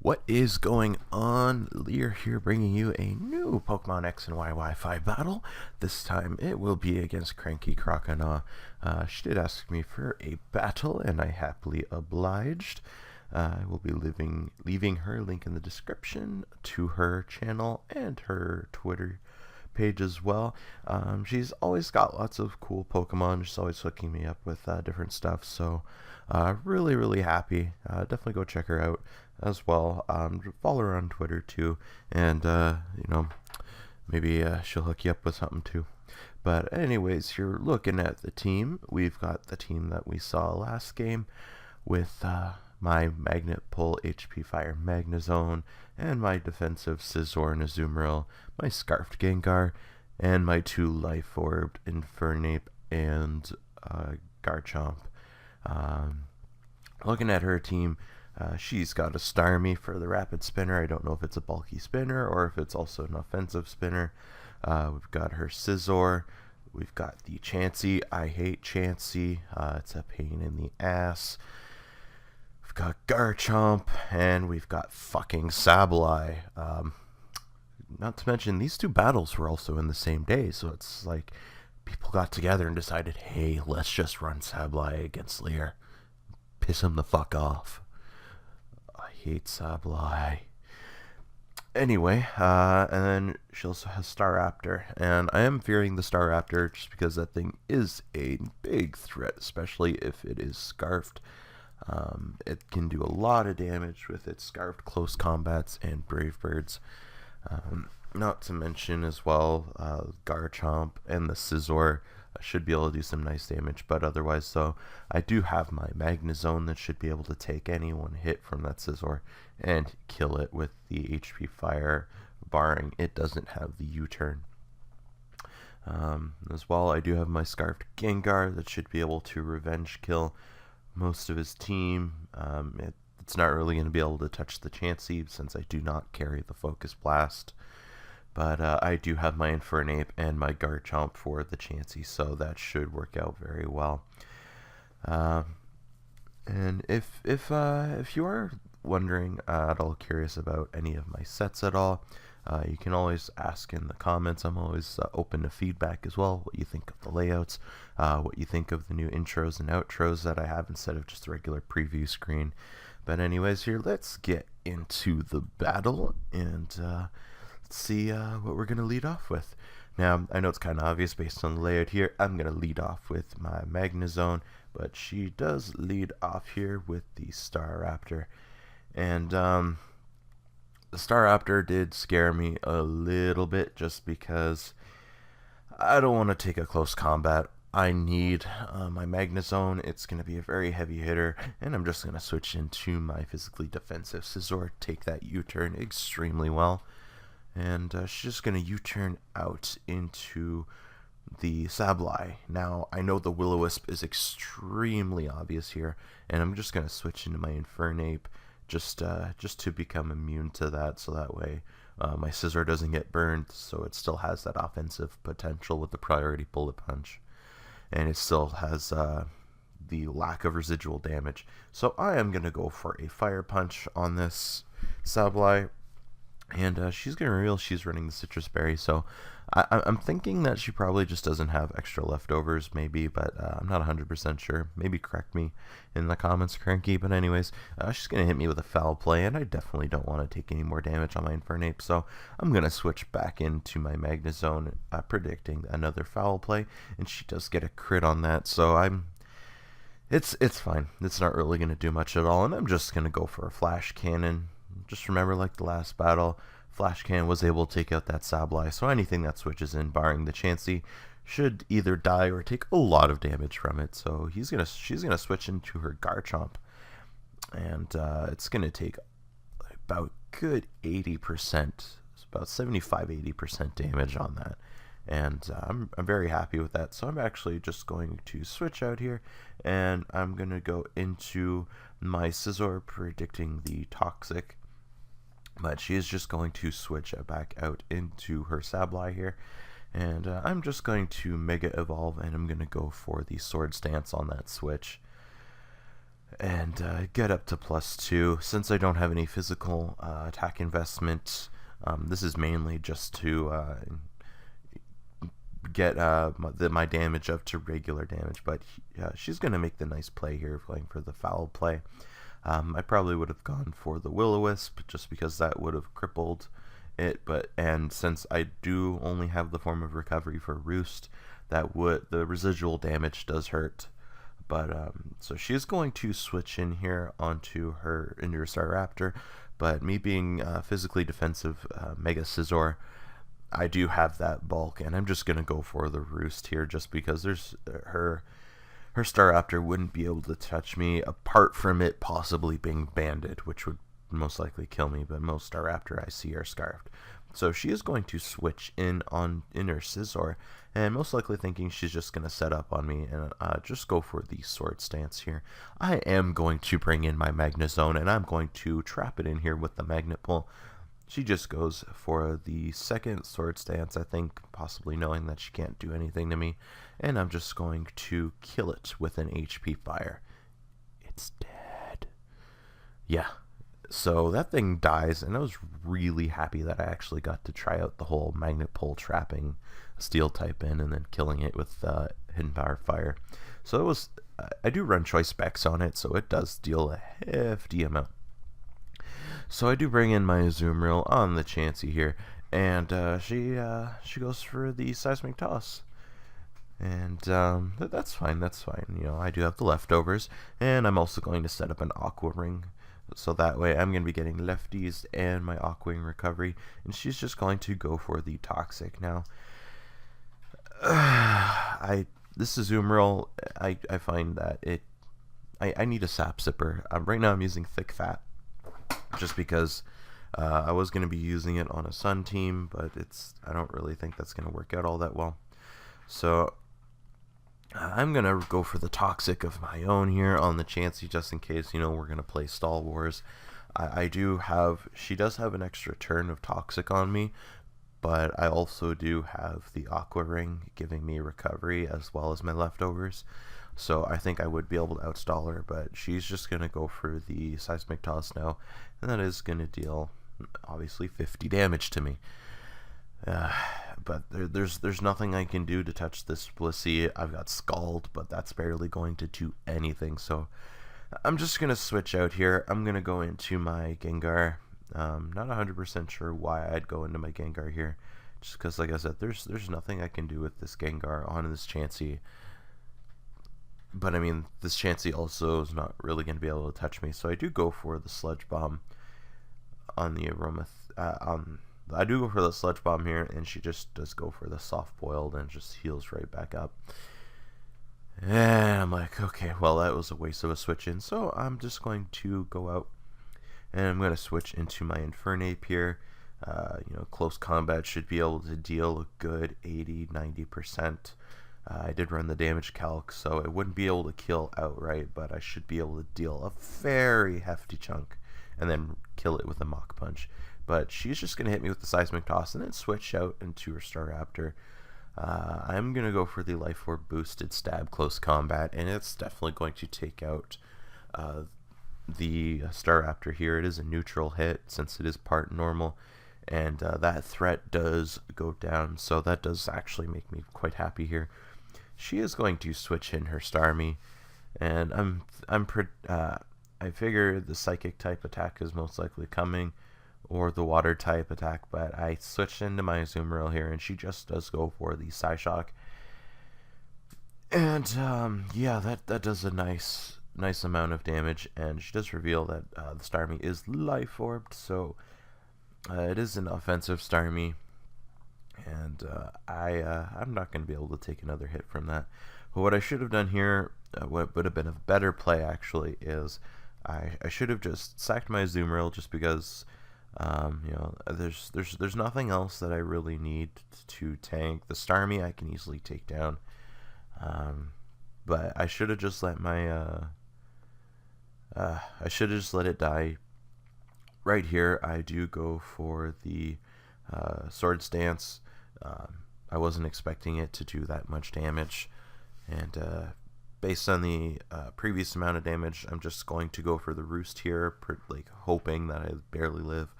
What is going on? Lear here bringing you a new Pokemon X and Y Wi-Fi battle. This time it will be against Cranky Croconaw. She did ask me for a battle and I happily obliged. I will be leaving her link in the description to her channel and her Twitter page as well. She's always got lots of cool Pokemon. She's always hooking me up with different stuff, so really happy. Definitely go check her out as well. Follow her on Twitter too, and maybe she'll hook you up with something too. But anyways, you're looking at the team. We've got the team that we saw last game with my Magnet Pull HP Fire Magnezone, and my defensive Scizor and Azumarill, my Scarfed Gengar, and my two Life Orbed Infernape and Garchomp. Looking at her team, she's got a Starmie for the Rapid Spinner. I don't know if it's a bulky spinner or if it's also an offensive spinner. We've got her Scizor. We've got the Chansey. I hate Chansey. It's a pain in the ass. We've got Garchomp, and we've got fucking Sableye. Not to mention, these two battles were also in the same day, so it's like people got together and decided, hey, let's just run Sableye against Lear. Piss him the fuck off. I hate Sableye. Anyway, and then she also has Staraptor, and I am fearing the Staraptor just because that thing is a big threat, especially if it is Scarfed. It can do a lot of damage with its Scarfed close combats and Brave Birds. Not to mention as well, Garchomp and the Scizor should be able to do some nice damage, but otherwise though, I do have my Magnezone that should be able to take any one hit from that Scizor and kill it with the HP Fire, barring it doesn't have the U-turn. As well, I do have my Scarfed Gengar that should be able to revenge kill most of his team. It's not really going to be able to touch the Chansey since I do not carry the Focus Blast. But I do have my Infernape and my Garchomp for the Chansey, so that should work out very well. And if you are wondering at all curious about any of my sets at all, you can always ask in the comments. I'm always open to feedback as well. What you think of the layouts, what you think of the new intros and outros that I have instead of just a regular preview screen. But anyways, here, let's get into the battle and let's see what we're going to lead off with. Now, I know it's kind of obvious based on the layout here. I'm going to lead off with my Magnezone, but she does lead off here with the Staraptor. And the Staraptor did scare me a little bit just because I don't want to take a close combat. I need my Magnezone. It's going to be a very heavy hitter, and I'm just going to switch into my physically defensive Scizor, take that U-turn extremely well. And she's just going to U-turn out into the Sableye. Now, I know the Will-O-Wisp is extremely obvious here, and I'm just going to switch into my Infernape just to become immune to that, so that way my Scizor doesn't get burned, so it still has that offensive potential with the priority bullet punch, and it still has the lack of residual damage. So I am going to go for a Fire Punch on this Sableye, and she's going to reveal she's running the Citrus Berry, so I'm thinking that she probably just doesn't have extra leftovers, maybe, but I'm not 100% sure. Maybe correct me in the comments, Cranky. But anyways, she's going to hit me with a Foul Play, and I definitely don't want to take any more damage on my Infernape, so I'm going to switch back into my Magnezone, predicting another Foul Play, and she does get a crit on that, so it's fine. It's not really going to do much at all, and I'm just going to go for a Flash Cannon. Just remember, like the last battle, Flash Cannon was able to take out that Sableye, so anything that switches in, barring the Chansey, should either die or take a lot of damage from it. So she's gonna switch into her Garchomp, and it's gonna take about good 80%, about 75-80% damage on that, and I'm very happy with that. So I'm actually just going to switch out here, and I'm gonna go into my Scizor, predicting the Toxic. But she is just going to switch back out into her Sableye here. And I'm just going to Mega Evolve, and I'm going to go for the Sword Stance on that switch. and get up to +2. Since I don't have any physical attack investment, this is mainly just to get my damage up to regular damage, but she's going to make the nice play here, going for the foul play. I probably would have gone for the Will-O-Wisp just because that would have crippled it, and since I do only have the form of recovery for Roost, the residual damage does hurt. But so she's going to switch in here onto her Staraptor, but me being physically defensive Mega Scizor, I do have that bulk, and I'm just gonna go for the Roost here, just because there's her Staraptor wouldn't be able to touch me, apart from it possibly being banded, which would most likely kill me, but most Staraptor I see are scarfed. So she is going to switch in on Inner Scizor, and most likely thinking she's just going to set up on me and just go for the Sword Stance here. I am going to bring in my Magnezone, and I'm going to trap it in here with the Magnet Pull. She just goes for the second Sword Stance, I think, possibly knowing that she can't do anything to me, and I'm just going to kill it with an HP Fire. It's dead. Yeah. So that thing dies, and I was really happy that I actually got to try out the whole Magnet Pull trapping Steel type in and then killing it with Hidden Power Fire. So it was, I do run Choice Specs on it, so it does deal a hefty amount. So I do bring in my Azumarill on the Chansey here, and she goes for the Seismic Toss. And that's fine, that's fine. You know, I do have the leftovers, and I'm also going to set up an Aqua Ring. So that way I'm going to be getting lefties and my Aqua Wing recovery, and she's just going to go for the Toxic now. This Azumarill, I find that I need a Sap Sipper. Right now I'm using Thick Fat, just because I was going to be using it on a Sun team, but I don't really think that's going to work out all that well. So I'm going to go for the Toxic of my own here on the Chansey, just in case, you know, we're going to play Stall Wars. She does have an extra turn of Toxic on me, but I also do have the Aqua Ring giving me recovery as well as my leftovers. So I think I would be able to outstall her, but she's just going to go for the Seismic Toss now, and that is going to deal, obviously, 50 damage to me. But there's nothing I can do to touch this Blissey. I've got Scald, but that's barely going to do anything, so I'm just going to switch out here. I'm going to go into my Gengar. Not 100% sure why I'd go into my Gengar here, just because, like I said, there's nothing I can do with this Gengar on this Chansey. But I mean, this Chansey also is not really going to be able to touch me, so I do go for the Sludge Bomb on the I do go for the Sludge Bomb here, and she just does go for the Soft Boiled and just heals right back up. And I'm like, okay, well, that was a waste of a switch in, so I'm just going to go out, and I'm going to switch into my Infernape here. You know, close combat should be able to deal a good 80-90%. I did run the damage calc, so it wouldn't be able to kill outright, but I should be able to deal a very hefty chunk and then kill it with a Mach Punch. But she's just going to hit me with the Seismic Toss and then switch out into her Staraptor. I'm going to go for the Life Orb boosted stab close combat, and it's definitely going to take out the Staraptor here. It is a neutral hit since it is part normal, and that threat does go down, so that does actually make me quite happy here. She is going to switch in her Starmie, and I figure the Psychic type attack is most likely coming, or the Water type attack, but I switched into my Azumarill here, and she just does go for the Psyshock. And yeah, that does a nice amount of damage, and she does reveal that the Starmie is Life Orbed, so it is an offensive Starmie, and I'm not going to be able to take another hit from that. But what I should have done here, what would have been a better play actually, is I should have just sacked my Azumarill, just because you know, there's nothing else that I really need to tank. The Starmie I can easily take down, but I should have just let my I should have just let it die. Right here, I do go for the Sword Stance. I wasn't expecting it to do that much damage, and based on the previous amount of damage, I'm just going to go for the roost here, like hoping that I barely live.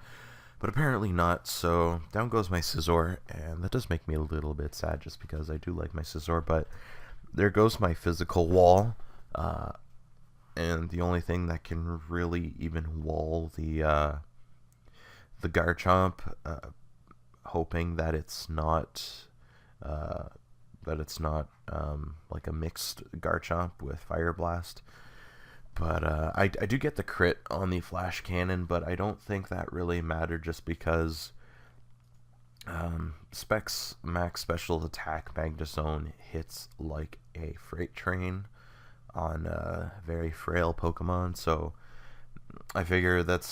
But apparently not, so down goes my Scizor, and that does make me a little bit sad just because I do like my Scizor, but there goes my physical wall, and the only thing that can really even wall the Garchomp, hoping that it's not like a mixed Garchomp with Fire Blast. But I do get the crit on the Flash Cannon, but I don't think that really mattered just because Specs Max Special Attack Magnezone hits like a freight train on very frail Pokemon, so I figure that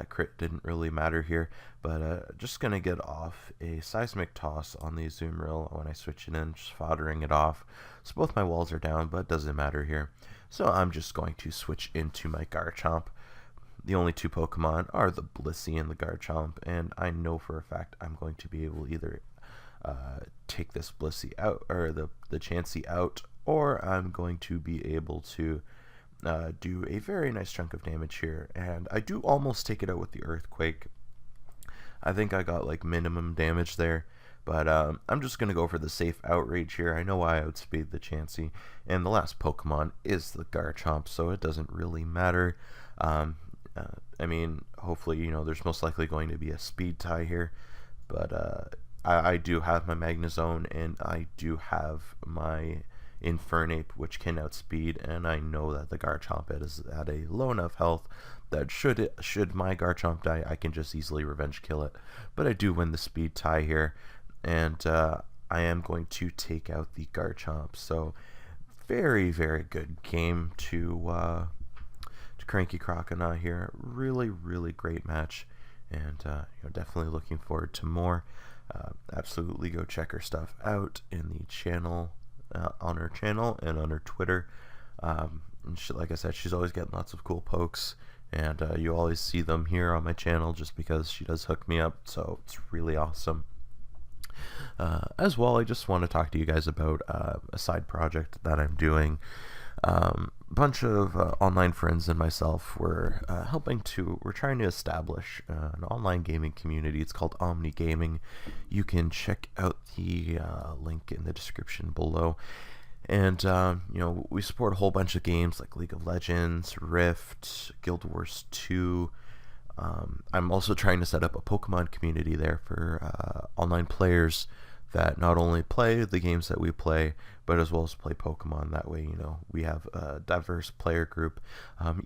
crit didn't really matter here. But just gonna get off a Seismic Toss on the Azumarill when I switch it in, just foddering it off. So both my walls are down, but it doesn't matter here. So I'm just going to switch into my Garchomp. The only two Pokemon are the Blissey and the Garchomp, and I know for a fact I'm going to be able to either take this Blissey out, or the Chansey out, or I'm going to be able to do a very nice chunk of damage here. And I do almost take it out with the Earthquake. I think I got like minimum damage there, but I'm just going to go for the safe outrage here. I know I outspeed the Chansey, and the last Pokemon is the Garchomp, so it doesn't really matter. I mean, hopefully, you know, there's most likely going to be a speed tie here, but I do have my Magnezone, and I do have my Infernape, which can outspeed, and I know that the Garchomp is at a low enough health that should my Garchomp die, I can just easily revenge kill it. But I do win the speed tie here, and I am going to take out the Garchomp. So very, very good game to Cranky Croconaw here. Really, really great match, and you know, definitely looking forward to more. Absolutely go check her stuff out in the channel, on her channel and on her Twitter. And like I said, she's always getting lots of cool pokes, and you always see them here on my channel just because she does hook me up, so it's really awesome. As well, I just want to talk to you guys about a side project that I'm doing. A bunch of online friends and myself we're trying to establish an online gaming community. It's called Omni Gaming. You can check out the link in the description below. And you know, we support a whole bunch of games like League of Legends, Rift, Guild Wars 2. I'm also trying to set up a Pokemon community there for online players that not only play the games that we play, but as well as play Pokemon. That way, you know, we have a diverse player group.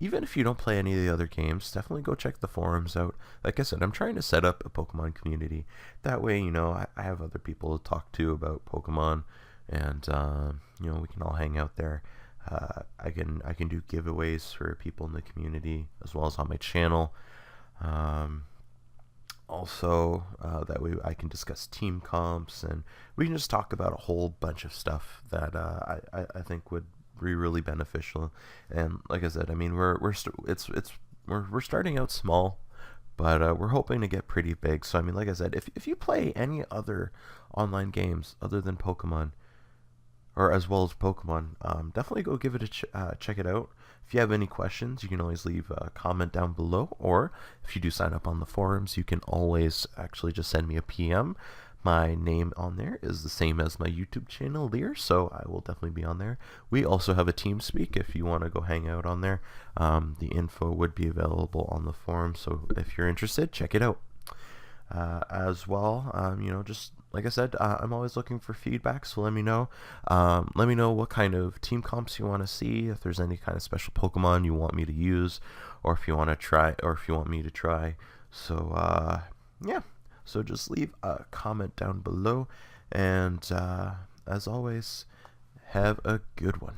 Even if you don't play any of the other games, definitely go check the forums out. Like I said, I'm trying to set up a Pokemon community. That way, you know, I have other people to talk to about Pokemon, and you know, we can all hang out there. I can do giveaways for people in the community as well as on my channel. Also, that way I can discuss team comps, and we can just talk about a whole bunch of stuff that I think would be really beneficial. And like I said, I mean, we're starting out small, but we're hoping to get pretty big. So I mean, like I said, if you play any other online games other than Pokemon, or as well as Pokemon, definitely go give it a check it out. If you have any questions, you can always leave a comment down below, or if you do sign up on the forums, you can always actually just send me a PM. My name on there is the same as my YouTube channel, Lear, so I will definitely be on there. We also have a TeamSpeak if you want to go hang out on there. The info would be available on the forum, so if you're interested, check it out. As well, you know, just like I said, I'm always looking for feedback, so let me know. Let me know what kind of team comps you want to see, if there's any kind of special Pokemon you want me to use, or if you want to try, or if you want me to try. So yeah, so just leave a comment down below, and as always, have a good one.